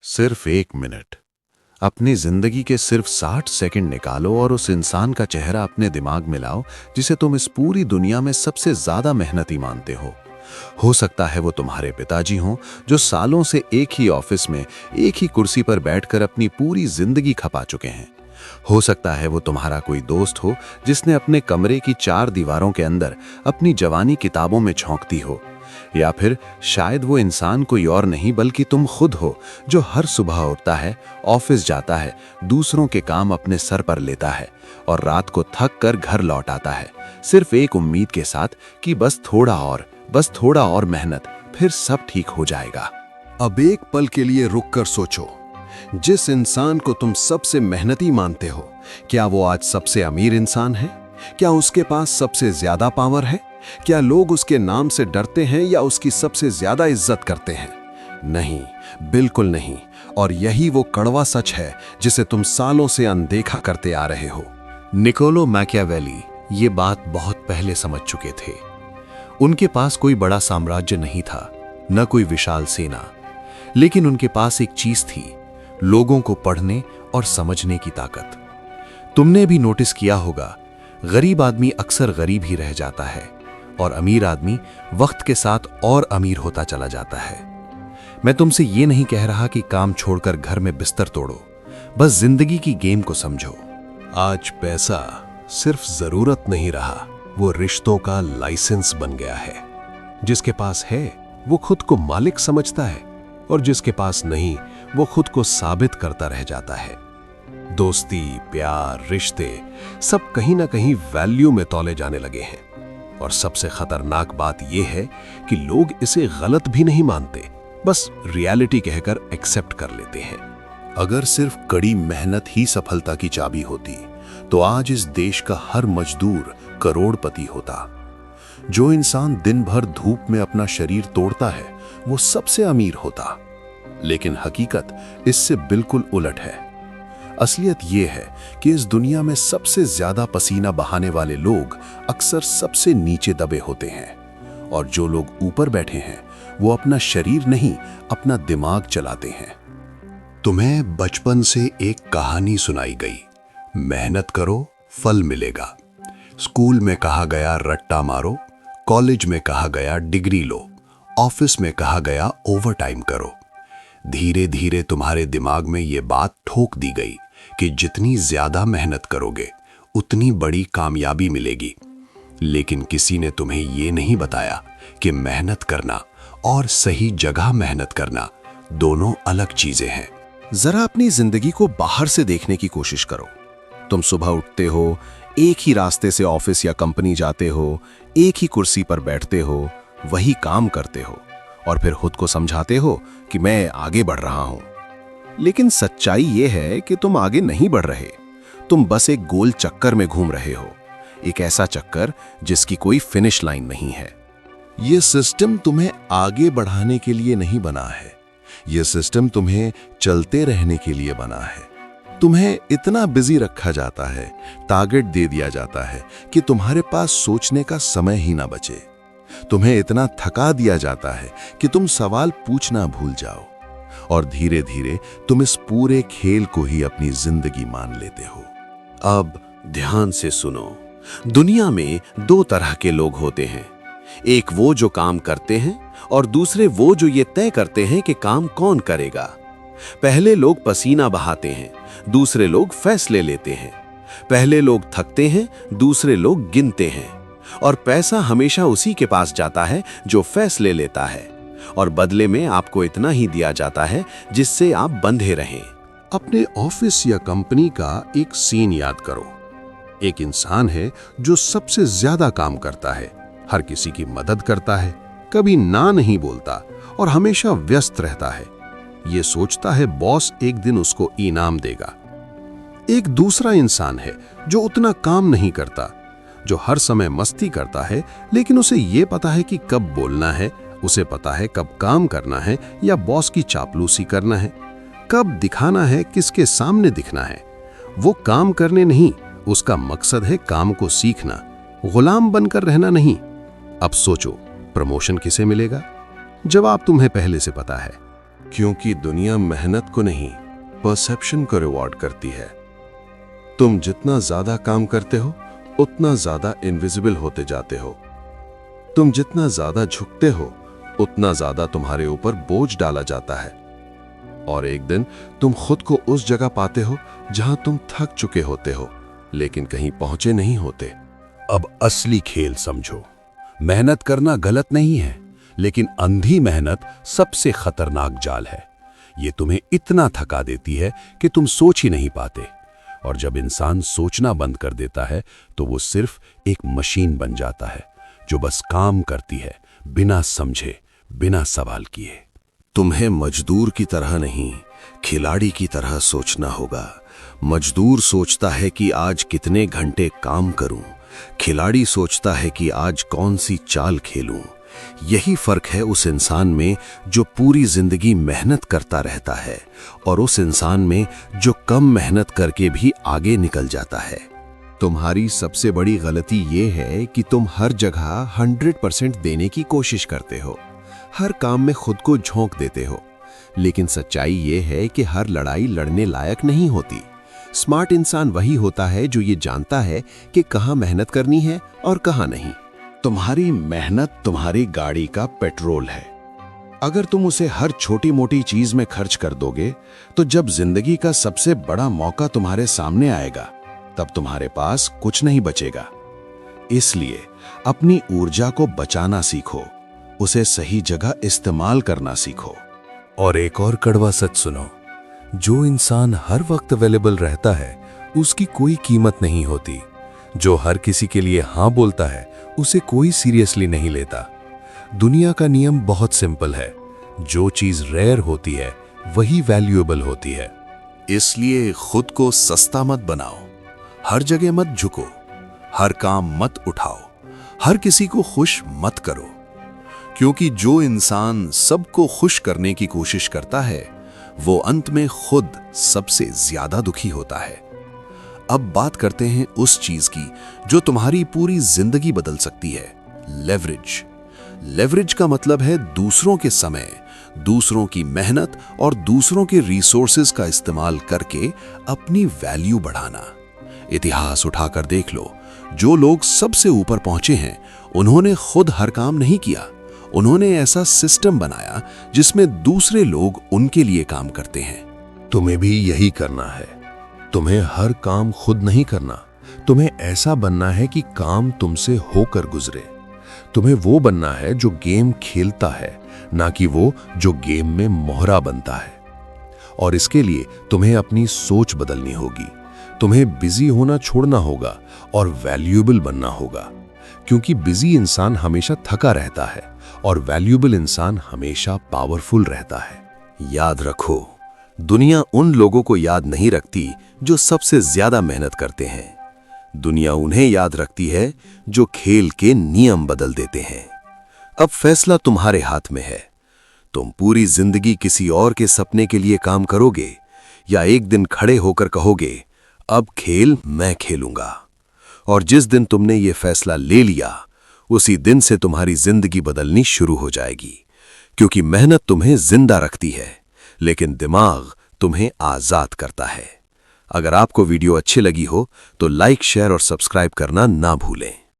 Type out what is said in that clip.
सिर्फ 1 मिनट अपनी जिंदगी के सिर्फ 60 सेकंड निकालो और उस इंसान का चेहरा अपने दिमाग में लाओ जिसे तुम इस पूरी दुनिया में सबसे ज्यादा मेहनती मानते हो सकता है वो तुम्हारे पिताजी हों जो सालों से एक ही ऑफिस में एक ही कुर्सी पर बैठकर अपनी पूरी जिंदगी खपा चुके हैं। हो सकता है वो तुम्हारा कोई दोस्त हो जिसने अपने कमरे की 4 दीवारों के अंदर अपनी जवानी किताबों में झोंकती हो, या फिर शायद वो इंसान कोई और नहीं बल्कि तुम खुद हो जो हर सुबह उठता है, ऑफिस जाता है, दूसरों के काम अपने सर पर लेता है और रात को थक कर घर लौट आता है, सिर्फ एक उम्मीद के साथ कि बस थोड़ा और मेहनत, फिर सब ठीक हो जाएगा। अब एक पल के लिए रुककर सोचो, जिस इंसान को तुम सबसे मेहनती मानते हो, क्या वो आज सबसे अमीर इंसान है? क्या उसके पास सबसे ज्यादा पावर है? क्या लोग उसके नाम से डरते हैं या उसकी सबसे ज्यादा इज्जत करते हैं? नहीं, बिल्कुल नहीं। और यही वो कड़वा सच है जिसे तुम सालों से अनदेखा करते आ रहे हो। निकोलो मैकियावेली ये बात बहुत पहले समझ चुके थे। उनके पास कोई बड़ा साम्राज्य नहीं था, न कोई विशाल सेना, लेकिन उनके पास एक चीज थी, लोगों को पढ़ने और समझने की ताकत। तुमने भी नोटिस किया होगा, गरीब आदमी अक्सर गरीब ही रह जाता है और अमीर आदमी वक्त के साथ और अमीर होता चला जाता है। मैं तुमसे ये नहीं कह रहा कि काम छोड़कर घर में बिस्तर तोड़ो, बस जिंदगी की गेम को समझो। आज पैसा सिर्फ जरूरत नहीं रहा, वो रिश्तों का लाइसेंस बन गया है। जिसके पास है वो खुद को मालिक समझता है और जिसके पास नहीं वो खुद को साबित करता रह जाता है। दोस्ती, प्यार, रिश्ते सब कहीं ना कहीं वैल्यू में तौले जाने लगे हैं। और सबसे खतरनाक बात यह है कि लोग इसे गलत भी नहीं मानते, बस रियलिटी कहकर एक्सेप्ट कर लेते हैं। अगर सिर्फ कड़ी मेहनत ही सफलता की चाबी होती तो आज इस देश का हर मजदूर करोड़पति होता। जो इंसान दिन भर धूप में अपना शरीर तोड़ता है वो सबसे अमीर होता। लेकिन हकीकत इससे बिल्कुल उलट है। असलियत यह है कि इस दुनिया में सबसे ज्यादा पसीना बहाने वाले लोग अक्सर सबसे नीचे दबे होते हैं, और जो लोग ऊपर बैठे हैं वो अपना शरीर नहीं, अपना दिमाग चलाते हैं। तुम्हें बचपन से एक कहानी सुनाई गई, मेहनत करो फल मिलेगा। स्कूल में कहा गया रट्टा मारो, कॉलेज में कहा गया डिग्री लो, ऑफिस में कहा गया ओवरटाइम करो। धीरे धीरे तुम्हारे दिमाग में ये बात ठोक दी गई कि जितनी ज्यादा मेहनत करोगे उतनी बड़ी कामयाबी मिलेगी। लेकिन किसी ने तुम्हें ये नहीं बताया कि मेहनत करना और सही जगह मेहनत करना दोनों अलग चीजें हैं। जरा अपनी जिंदगी को बाहर से देखने की कोशिश करो। तुम सुबह उठते हो, एक ही रास्ते से ऑफिस या कंपनी जाते हो, एक ही कुर्सी पर बैठते हो, वही काम करते हो और फिर खुद को समझाते हो कि मैं आगे बढ़ रहा हूं। लेकिन सच्चाई यह है कि तुम आगे नहीं बढ़ रहे, तुम बस एक गोल चक्कर में घूम रहे हो, एक ऐसा चक्कर जिसकी कोई फिनिश लाइन नहीं है। यह सिस्टम तुम्हें आगे बढ़ाने के लिए नहीं बना है, यह सिस्टम तुम्हें चलते रहने के लिए बना है। तुम्हें इतना बिजी रखा जाता है, टारगेट दे दिया जाता है कि तुम्हारे पास सोचने का समय ही ना बचे। तुम्हें इतना थका दिया जाता है कि तुम सवाल पूछना भूल जाओ, और धीरे धीरे तुम इस पूरे खेल को ही अपनी जिंदगी मान लेते हो। अब ध्यान से सुनो, दुनिया में 2 तरह के लोग होते हैं। एक वो जो काम करते हैं और दूसरे वो जो ये तय करते हैं कि काम कौन करेगा। पहले लोग पसीना बहाते हैं, दूसरे लोग फैसले लेते हैं। पहले लोग थकते हैं, दूसरे लोग गिनते हैं। और पैसा हमेशा उसी के पास जाता है जो फैसले लेता है, और बदले में आपको इतना ही दिया जाता है जिससे आप बंधे रहें। अपने ऑफिस या कंपनी का एक सीन याद करो। एक इंसान है जो सबसे ज्यादा काम करता है, हर किसी की मदद करता है, कभी ना नहीं बोलता और हमेशा व्यस्त रहता है। ये सोचता है बॉस एक दिन उसको इनाम देगा। एक दूसरा इंसान है जो उतना काम नहीं करता, जो हर समय मस्ती करता है, लेकिन उसे ये पता है कि कब बोलना है, उसे पता है कब काम करना है या बॉस की चापलूसी करना है, कब दिखाना है, किसके सामने दिखना है। वो काम करने नहीं, उसका मकसद है काम को सीखना, गुलाम बनकर रहना नहीं। अब सोचो, प्रमोशन किसे मिलेगा? जवाब तुम्हें पहले से पता है। क्योंकि दुनिया मेहनत को नहीं, परसेप्शन को रिवॉर्ड करती है। तुम जितना ज्यादा काम करते हो उतना ज्यादा इनविजिबल होते जाते हो। तुम जितना ज्यादा झुकते हो उतना ज्यादा तुम्हारे ऊपर बोझ डाला जाता है, और एक दिन तुम खुद को उस जगह पाते हो जहां तुम थक चुके होते हो लेकिन कहीं पहुंचे नहीं होते। अब असली खेल समझो। मेहनत करना गलत नहीं है, लेकिन अंधी मेहनत सबसे खतरनाक जाल है। ये तुम्हें इतना थका देती है कि तुम सोच ही नहीं पाते, और जब इंसान सोचना बंद कर देता है तो वो सिर्फ एक मशीन बन जाता है जो बस काम करती है, बिना समझे, बिना सवाल किए। तुम्हें मजदूर की तरह नहीं, खिलाड़ी की तरह सोचना होगा। मजदूर सोचता है कि आज कितने घंटे काम करूं, खिलाड़ी सोचता है कि आज कौन सी चाल खेलूं। यही फर्क है उस इंसान में जो पूरी जिंदगी मेहनत करता रहता है और उस इंसान में जो कम मेहनत करके भी आगे निकल जाता है। तुम्हारी सबसे बड़ी गलती ये है कि तुम हर जगह 100% देने की कोशिश करते हो, हर काम में खुद को झोंक देते हो। लेकिन सच्चाई ये है कि हर लड़ाई लड़ने लायक नहीं होती। स्मार्ट इंसान वही होता है जो ये जानता है कि कहाँ मेहनत करनी है और कहाँ नहीं। तुम्हारी मेहनत तुम्हारी गाड़ी का पेट्रोल है। अगर तुम उसे हर छोटी मोटी चीज में खर्च कर दोगे तो जब जिंदगी का सबसे बड़ा मौका तुम्हारे सामने आएगा तब तुम्हारे पास कुछ नहीं बचेगा। इसलिए अपनी ऊर्जा को बचाना सीखो, उसे सही जगह इस्तेमाल करना सीखो। और एक और कड़वा सच सुनो, जो इंसान हर वक्त अवेलेबल रहता है उसकी कोई कीमत नहीं होती। जो हर किसी के लिए हाँ बोलता है उसे कोई सीरियसली नहीं लेता। दुनिया का नियम बहुत सिंपल है, जो चीज रेयर होती है वही वैल्यूएबल होती है। इसलिए खुद को सस्ता मत बनाओ, हर जगह मत झुको, हर काम मत उठाओ, हर किसी को खुश मत करो। क्योंकि जो इंसान सबको खुश करने की कोशिश करता है वो अंत में खुद सबसे ज्यादा दुखी होता है। अब बात करते हैं उस चीज की जो तुम्हारी पूरी जिंदगी बदल सकती है, लेवरेज। लेवरेज का मतलब है दूसरों के समय, दूसरों की मेहनत और दूसरों के रिसोर्सेज का इस्तेमाल करके अपनी वैल्यू बढ़ाना। इतिहास उठाकर देख लो, जो लोग सबसे ऊपर पहुंचे हैं उन्होंने खुद हर काम नहीं किया, उन्होंने ऐसा सिस्टम बनाया जिसमें दूसरे लोग उनके लिए काम करते हैं। तुम्हें भी यही करना है। तुम्हें हर काम खुद नहीं करना, तुम्हें ऐसा बनना है कि काम तुमसे होकर गुजरे। तुम्हें वो बनना है जो गेम खेलता है, ना कि वो जो गेम में मोहरा बनता है। और इसके लिए तुम्हें अपनी सोच बदलनी होगी। तुम्हें बिजी होना छोड़ना होगा और वैल्यूएबल बनना होगा, क्योंकि बिजी इंसान हमेशा थका रहता है और वैल्यूएबल इंसान हमेशा पावरफुल रहता है। याद रखो, दुनिया उन लोगों को याद नहीं रखती जो सबसे ज्यादा मेहनत करते हैं। दुनिया उन्हें याद रखती है जो खेल के नियम बदल देते हैं। अब फैसला तुम्हारे हाथ में है। तुम पूरी जिंदगी किसी और के सपने के लिए काम करोगे या एक दिन खड़े होकर कहोगे अब खेल मैं खेलूंगा। और जिस दिन तुमने ये फैसला ले लिया उसी दिन से तुम्हारी जिंदगी बदलनी शुरू हो जाएगी, क्योंकि मेहनत तुम्हें जिंदा रखती है लेकिन दिमाग तुम्हें आजाद करता है। अगर आपको वीडियो अच्छी लगी हो तो लाइक, शेयर और सब्सक्राइब करना ना भूलें।